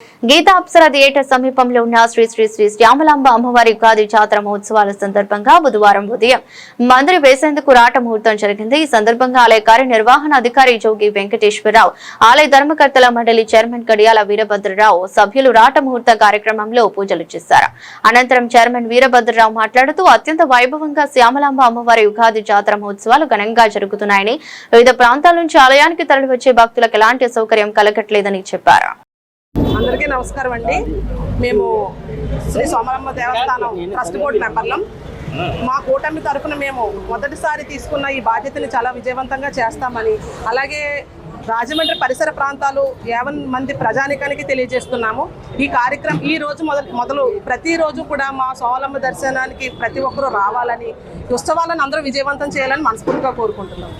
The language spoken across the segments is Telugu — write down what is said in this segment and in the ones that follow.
గీతా అప్సర థియేటర్ సమీపంలో ఉన్న శ్రీ శ్రీ శ్రీ శ్యామలాంబ అమ్మవారి ఉగాది జాతర మహోత్సవాల సందర్భంగా బుధవారం ఉదయం మందిరి వేసేందుకు రాట ముహూర్తం జరిగింది. ఈ సందర్భంగా ఆలయ కార్యనిర్వహణ అధికారి జోగి వెంకటేశ్వరరావు, ఆలయ ధర్మకర్తల మండలి చైర్మన్ గడియాల వీరభద్రరావు సభ్యులు రాట ముహూర్త కార్యక్రమంలో పూజలు చేశారు. అనంతరం చైర్మన్ వీరభద్రరావు మాట్లాడుతూ అత్యంత వైభవంగా శ్యామలాంబ అమ్మవారి ఉగాది జాతర మహోత్సవాలు ఘనంగా జరుగుతున్నాయని, వివిధ ప్రాంతాల నుంచి ఆలయానికి తరలివచ్చే భక్తులకు ఎలాంటి సౌకర్యం కలగట్లేదని చెప్పారు. అందరికీ నమస్కారం అండి. మేము శ్రీ సోమలమ్మ దేవస్థానం ట్రస్ట్ బోర్డు మెంబర్లం. మా కూటమి తరఫున మేము మొదటిసారి తీసుకున్న ఈ బాధ్యతని చాలా విజయవంతంగా చేస్తామని, అలాగే రాజమండ్రి పరిసర ప్రాంతాలు 50 మంది ప్రజానికానికి తెలియజేస్తున్నాము. ఈ కార్యక్రమం ఈ రోజు మొదలు ప్రతిరోజు కూడా మా సోమలమ్మ దర్శనానికి ప్రతి ఒక్కరూ రావాలని, ఉత్సవాలను అందరూ విజయవంతం చేయాలని మనస్ఫూర్తిగా కోరుకుంటున్నాం.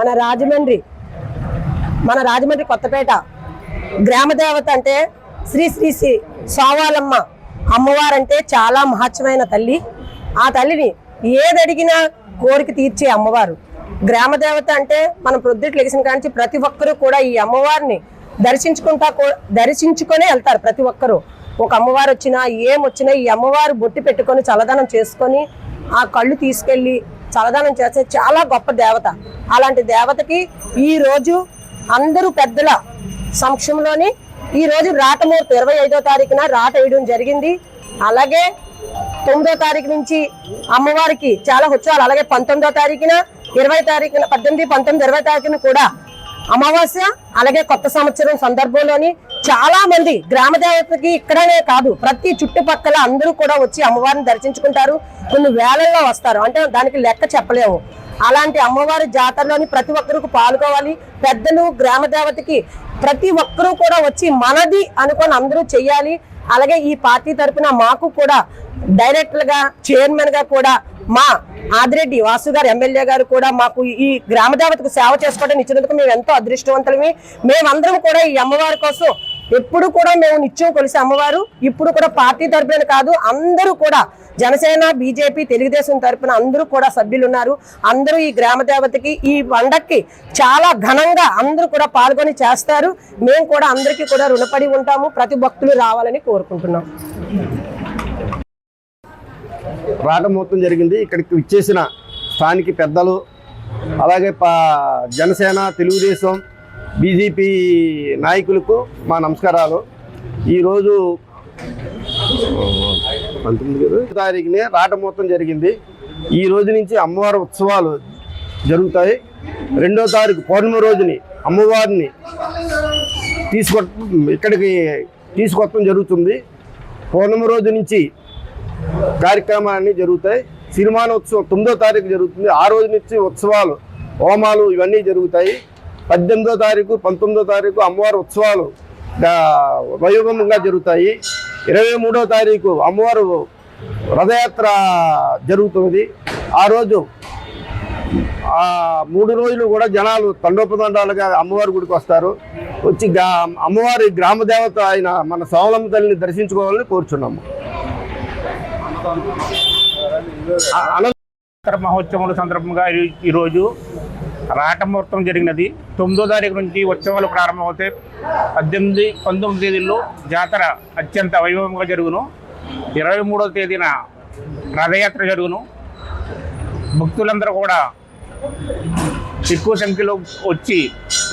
మన రాజమండ్రి కొత్తపేట గ్రామ దేవత అంటే శ్రీ శ్రీ శ్రీ సోమలమ్మ అమ్మవారంటే చాలా మహత్వమైన తల్లి. ఆ తల్లిని ఏదడిగినా కోరిక తీర్చే అమ్మవారు. గ్రామ దేవత అంటే మనం ప్రొద్దుట్లు లెగిసిన కాంచి ప్రతి ఒక్కరూ కూడా ఈ అమ్మవారిని దర్శించుకొని వెళ్తారు. ప్రతి ఒక్కరూ ఒక అమ్మవారు వచ్చినా ఏమొచ్చినా ఈ అమ్మవారు బొట్టి పెట్టుకొని చల్లదనం చేసుకొని ఆ కళ్ళు తీసుకెళ్ళి చల్లదనం చేసే చాలా గొప్ప దేవత. అలాంటి దేవతకి ఈరోజు అందరూ పెద్దల సమక్షంలోని ఈరోజు రాటమూర్తి 25వ తారీఖున రాట వేయడం జరిగింది. అలాగే 9వ తారీఖు నుంచి అమ్మవారికి చాలా ఉత్సవాలు, అలాగే 19వ తారీఖున 20 తారీఖున 18, 19, 20 తారీఖున కూడా అమావాస్య, అలాగే కొత్త సంవత్సరం సందర్భంలోని చాలా మంది గ్రామ దేవతకి ఇక్కడనే కాదు ప్రతి చుట్టుపక్కల అందరూ కూడా వచ్చి అమ్మవారిని దర్శించుకుంటారు. కొన్ని వేలల్లో వస్తారు, అంటే దానికి లెక్క చెప్పలేము. అలాంటి అమ్మవారి జాతరలోని ప్రతి ఒక్కరికి పాల్గొవాలి. పెద్దలు గ్రామ దేవతకి ప్రతి ఒక్కరూ కూడా వచ్చి మనది అనుకొని అందరూ చెయ్యాలి. అలాగే ఈ పార్టీ తరఫున మాకు కూడా డైరెక్టర్ గా చైర్మన్ గా కూడా మా ఆదిరెడ్డి వాసు గారు ఎమ్మెల్యే గారు కూడా మాకు ఈ గ్రామ దేవతకు సేవ చేసుకోవడం ఇచ్చినందుకు మేము ఎంతో అదృష్టవంతులమే. మేమందరం కూడా ఈ అమ్మవారి కోసం ఎప్పుడు కూడా మేము నిత్యం కొలిసే అమ్మవారు. ఇప్పుడు కూడా పార్టీ తరఫున కాదు, అందరూ కూడా జనసేన, బీజేపీ, తెలుగుదేశం తరఫున అందరూ కూడా సభ్యులు ఉన్నారు. అందరూ ఈ గ్రామ దేవతకి ఈ పండక్కి చాలా ఘనంగా అందరూ కూడా పాల్గొని చేస్తారు. మేము కూడా అందరికీ కూడా రుణపడి ఉంటాము. ప్రతి భక్తులు రావాలని కోరుకుంటున్నాం. రాట ముహూర్తం జరిగింది. ఇక్కడికి విచ్చేసిన స్థానిక పెద్దలు, అలాగే జనసేన, తెలుగుదేశం, బీజేపీ నాయకులకు మా నమస్కారాలు. ఈరోజు 19వ తారీఖునే రాట ముహూర్తం జరిగింది. ఈ రోజు నుంచి అమ్మవారి ఉత్సవాలు జరుగుతాయి. 2వ తారీఖు పౌర్ణమి రోజుని అమ్మవారిని ఇక్కడికి తీసుకొట్టడం జరుగుతుంది. పౌర్ణమి రోజు నుంచి కార్యక్రమాలన్నీ జరుగుతాయి. సిరిమానోత్సవం 9వ తారీఖు జరుగుతుంది. ఆ రోజు నుంచి ఉత్సవాలు, హోమాలు ఇవన్నీ జరుగుతాయి. 18వ తారీఖు, 19వ తారీఖు అమ్మవారి ఉత్సవాలు వైభవంగా జరుగుతాయి. 23వ తారీఖు అమ్మవారు రథయాత్ర జరుగుతుంది. ఆ రోజు 3 రోజులు కూడా జనాలు తండోపతండాలుగా అమ్మవారి గుడికి వస్తారు. వచ్చి అమ్మవారి గ్రామ దేవత అయిన మన సోమలమ్మ తల్లిని దర్శించుకోవాలని కోరుచున్నాము. మహోత్సవాల సందర్భంగా ఈరోజు రాట ముహూర్తం జరిగినది. 9వ తారీఖు నుంచి ఉత్సవాలు ప్రారంభమవుతాయి. 18, 19 తేదీల్లో జాతర అత్యంత వైభవంగా జరుగును. 23వ తేదీన రథయాత్ర జరుగును. భక్తులందరూ కూడా ఎక్కువ సంఖ్యలో వచ్చి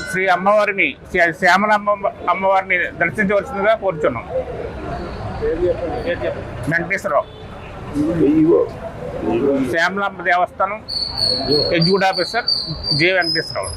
శ్రీ అమ్మవారిని, శ్యామలమ్మ అమ్మవారిని దర్శించవలసిందిగా కోరుచున్నాం. వెంకటేశ్వరరావు, శ్యామలాంబ దేవస్థానం ఎగ్జిక్యూటివ్ ఆఫీసర్ జె. వెంకటేశ్వరరావు.